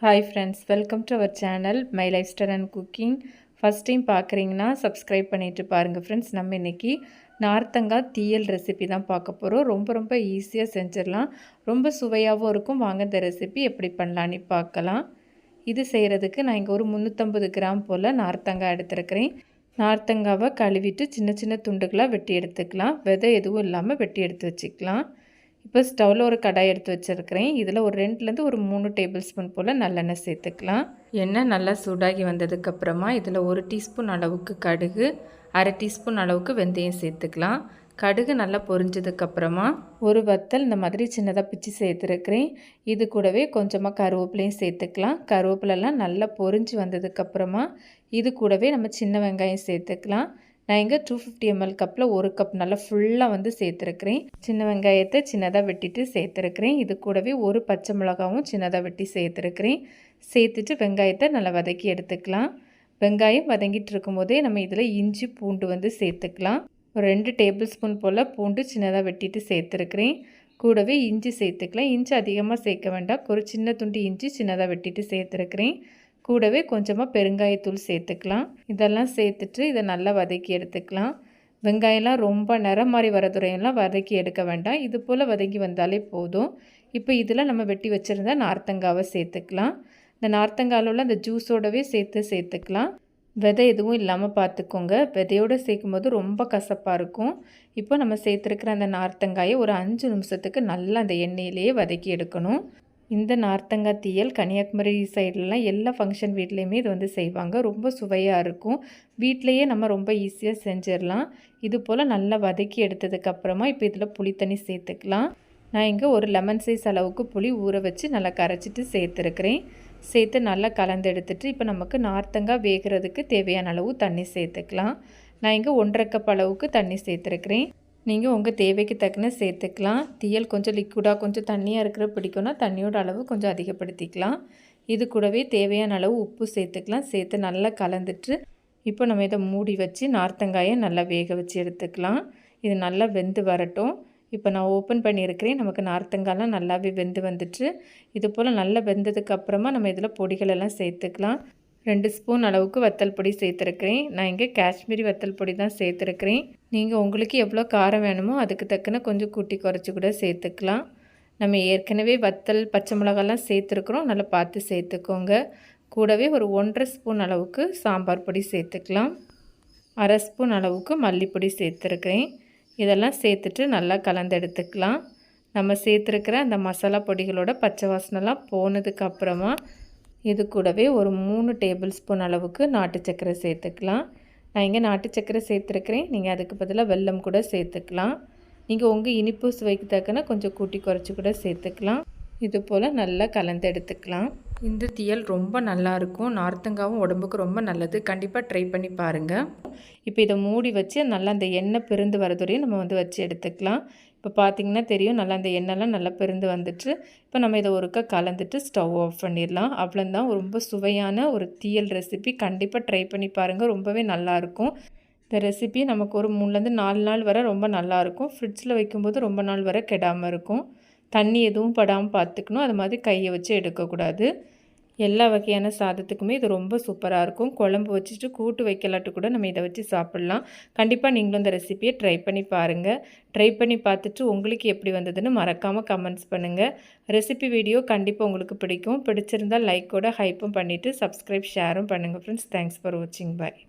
Hi friends, welcome to our channel my lifestyle and cooking. First time பார்க்குறீங்கன்னா subscribe பண்ணிவிட்டு பாருங்கள் friends. நம்ம இன்றைக்கி நார்த்தங்காய் தீயல் ரெசிபி தான் பார்க்க போகிறோம். ரொம்ப ஈஸியாக செஞ்சிடலாம், ரொம்ப சுவையாகவும் இருக்கும். வாங்க இந்த ரெசிபி எப்படி பண்ணலான்னு பார்க்கலாம். இது செய்கிறதுக்கு நான் இங்கே ஒரு 350 கிராம் போல் நார்த்தங்காய் எடுத்துருக்கிறேன். நார்த்தங்காவை கழுவிட்டு சின்ன சின்ன துண்டுகளாக வெட்டி எடுத்துக்கலாம். விதை எதுவும் இல்லாமல் வெட்டி எடுத்து வச்சுக்கலாம். இப்போ ஸ்டவ்வில் ஒரு கடாய் எடுத்து வச்சுருக்கிறேன். இதில் ஒரு 2லேருந்து ஒரு 3 டேபிள் ஸ்பூன் போல் நல்லெண்ணெய் சேர்த்துக்கலாம். எண்ணெய் நல்லா சூடாகி வந்ததுக்கப்புறமா இதில் 1 டீஸ்பூன் அளவுக்கு கடுகு, 1/2 டீஸ்பூன் அளவுக்கு வெந்தயம் சேர்த்துக்கலாம். கடுகு நல்லா பொரிஞ்சதுக்கப்புறமா ஒரு வத்தல் இந்த மாதிரி சின்னதாக பிச்சு சேர்த்துருக்கிறேன். இது கூடவே கொஞ்சமாக கருவேப்பிலையும் சேர்த்துக்கலாம். கருவேப்பிலெல்லாம் நல்லா பொரிஞ்சு வந்ததுக்கப்புறமா இது கூடவே நம்ம சின்ன வெங்காயம் சேர்த்துக்கலாம். நான் இங்கே 250 ml கப்பில் 1 கப் நல்லா ஃபுல்லாக சேர்த்துருக்கிறேன். சின்ன வெங்காயத்தை சின்னதாக வெட்டிட்டு சேர்த்துருக்கிறேன். இது கூடவே ஒரு பச்சை மிளகாவும் சின்னதாக வெட்டி சேர்த்துருக்கிறேன். சேர்த்துட்டு வெங்காயத்தை நல்லா வதக்கி எடுத்துக்கலாம். வெங்காயம் வதங்கிட்டு இருக்கும்போதே நம்ம இதில் இஞ்சி பூண்டு சேர்த்துக்கலாம். ஒரு 2 டேபிள் ஸ்பூன் போல் பூண்டு சின்னதாக வெட்டிட்டு சேர்த்துருக்கிறேன். கூடவே இஞ்சி சேர்த்துக்கலாம். இஞ்சி அதிகமாக சேர்க்க வேண்டாம், ஒரு சின்ன துண்டு இஞ்சி சின்னதாக வெட்டிட்டு சேர்த்துருக்கிறேன். கூடவே கொஞ்சமாக பெருங்காயத்தூள் சேர்த்துக்கலாம். இதெல்லாம் சேர்த்துட்டு இதை நல்லா வதக்கி எடுத்துக்கலாம். வெங்காயம்லாம் ரொம்ப நிறம் மாதிரி வரதுறையெல்லாம் வதக்கி எடுக்க வேண்டாம், இது போல் வதக்கி வந்தாலே போதும். இப்போ இதில் நம்ம வெட்டி வச்சுருந்தா நார்த்தங்காவை சேர்த்துக்கலாம். இந்த நார்த்தங்காயில் உள்ள அந்த ஜூஸோடவே சேர்த்துக்கலாம். விதை எதுவும் இல்லாமல் பார்த்துக்கோங்க. விதையோடு சேர்க்கும்போது ரொம்ப கசப்பாக இருக்கும். இப்போ நம்ம சேர்த்துருக்கிற அந்த நார்த்தங்காயை ஒரு 5 நிமிஷத்துக்கு நல்லா அந்த எண்ணெயிலேயே வதக்கி எடுக்கணும். இந்த நார்த்தங்காய் தீயல் கன்னியாகுமரி சைட்லலாம் எல்லா ஃபங்க்ஷன் வீட்லேயுமே இது செய்வாங்க. ரொம்ப சுவையாக இருக்கும். வீட்டிலையே நம்ம ரொம்ப ஈஸியாக செஞ்சிடலாம். இது போல் நல்லா வதக்கி எடுத்ததுக்கப்புறமா இப்போ இதில் புளி தண்ணி சேர்த்துக்கலாம். நான் இங்கே ஒரு லெமன் சைஸ் அளவுக்கு புளி ஊற வச்சு நல்லா கரைச்சிட்டு சேர்த்துருக்கிறேன். சேர்த்து நல்லா கலந்து எடுத்துகிட்டு இப்போ நமக்கு நார்த்தங்காய் வேகிறதுக்கு தேவையான அளவு தண்ணி சேர்த்துக்கலாம். நான் இங்கே 1.5 கப் அளவுக்கு தண்ணி சேர்த்துருக்கிறேன். நீங்கள் உங்கள் தேவைக்கு தக்கன சேர்த்துக்கலாம். தீயல் கொஞ்சம் லிக்விடாக கொஞ்சம் தண்ணியாக இருக்கிற பிடிக்கும்னா தண்ணியோட அளவு கொஞ்சம் அதிகப்படுத்திக்கலாம். இது கூடவே தேவையான அளவு உப்பு சேர்த்துக்கலாம். சேர்த்து நல்லா கலந்துட்டு இப்போ நம்ம இதை மூடி வச்சு நார்த்தங்காயை நல்லா வேக வச்சு எடுத்துக்கலாம். இது நல்லா வெந்து வரட்டும். இப்போ நான் ஓப்பன் பண்ணியிருக்கிறேன். நமக்கு நார்த்தங்காயெலாம் நல்லாவே வெந்து வந்துட்டு இது போல் நல்லா வெந்ததுக்கப்புறமா நம்ம இதில் பொடிகளெல்லாம் சேர்த்துக்கலாம். 2 ஸ்பூன் அளவுக்கு வத்தல் பொடி சேர்த்துருக்கிறேன். நான் இங்கே காஷ்மீரி வத்தல் பொடி தான் சேர்த்துருக்கிறேன். நீங்கள் உங்களுக்கு எவ்வளோ காரம் வேணுமோ அதுக்கு தக்கன கொஞ்சம் கூட்டி குறைச்சி கூட சேர்த்துக்கலாம். நம்ம ஏற்கனவே வத்தல் பச்சை மிளகாலாம் சேர்த்துருக்குறோம், நல்லா பார்த்து சேர்த்துக்கோங்க. கூடவே ஒரு 1.5 ஸ்பூன் அளவுக்கு சாம்பார் பொடி சேர்த்துக்கலாம். 1/2 ஸ்பூன் அளவுக்கு மல்லிப்பொடி சேர்த்துருக்கிறேன். இதெல்லாம் சேர்த்துட்டு நல்லா கலந்து எடுத்துக்கலாம். நம்ம சேர்த்துருக்கிற அந்த மசாலா பொடிகளோட பச்சை வாசனைலாம் போனதுக்கப்புறமா இது கூடவே ஒரு 3 டேபிள் ஸ்பூன் அளவுக்கு நாட்டு சர்க்கரை சேர்த்துக்கலாம். நான் இங்கே நாட்டு சர்க்கரை சேர்த்துருக்கிறேன். நீங்கள் அதுக்கு பதிலாக வெல்லம் கூட சேர்த்துக்கலாம். நீங்கள் உங்கள் இனிப்பு சுவைக்கு தக்கன கொஞ்சம் கூட்டி குறைச்சி கூட சேர்த்துக்கலாம். இது போல் நல்லா கலந்து எடுத்துக்கலாம். இந்த தீயல் ரொம்ப நல்லாயிருக்கும். நார்த்தங்காவும் உடம்புக்கு ரொம்ப நல்லது. கண்டிப்பாக ட்ரை பண்ணி பாருங்கள். இப்போ இதை மூடி வச்சு நல்லா அந்த எண்ணெய் பிரிந்து வரதுவரையும் நம்ம வச்சு எடுத்துக்கலாம். இப்போ பார்த்திங்கன்னா தெரியும், நல்லா அந்த எண்ணெய்லாம் நல்லா பிரிந்து வந்துட்டு இப்போ நம்ம இதை ஒருக்கா கலந்துட்டு ஸ்டவ் ஆஃப் பண்ணிடலாம். அவ்வளோதான், ரொம்ப சுவையான ஒரு தீயல் ரெசிபி. கண்டிப்பாக ட்ரை பண்ணி பாருங்கள், ரொம்பவே நல்லாயிருக்கும். இந்த ரெசிபி நமக்கு ஒரு 3லேருந்து 4 நாள் வரை ரொம்ப நல்லாயிருக்கும். ஃப்ரிட்ஜில் வைக்கும்போது ரொம்ப நாள் வரை கெடாமல் இருக்கும். தண்ணி எதுவும் படாமல் பார்த்துக்கணும். அது மாதிரி கையை வச்சு எடுக்கக்கூடாது. எல்லா வகையான சாதத்துக்குமே இது ரொம்ப சூப்பராக இருக்கும். குழம்பு வச்சுட்டு கூட்டு வைக்கலாட்டு கூட நம்ம இதை வச்சு சாப்பிட்லாம். கண்டிப்பாக நீங்களும் இந்த ரெசிபியை ட்ரை பண்ணி பாருங்கள். ட்ரை பண்ணி பார்த்துட்டு உங்களுக்கு எப்படி வந்ததுன்னு மறக்காமல் கமெண்ட்ஸ் பண்ணுங்கள். ரெசிபி வீடியோ கண்டிப்பாக உங்களுக்கு பிடிக்கும். பிடிச்சிருந்தால் லைக்கோட ஹைப்பும் பண்ணிவிட்டு சப்ஸ்கிரைப் ஷேரும் பண்ணுங்கள் ஃப்ரெண்ட்ஸ். தேங்க்ஸ் ஃபார் வாட்சிங். பாய்.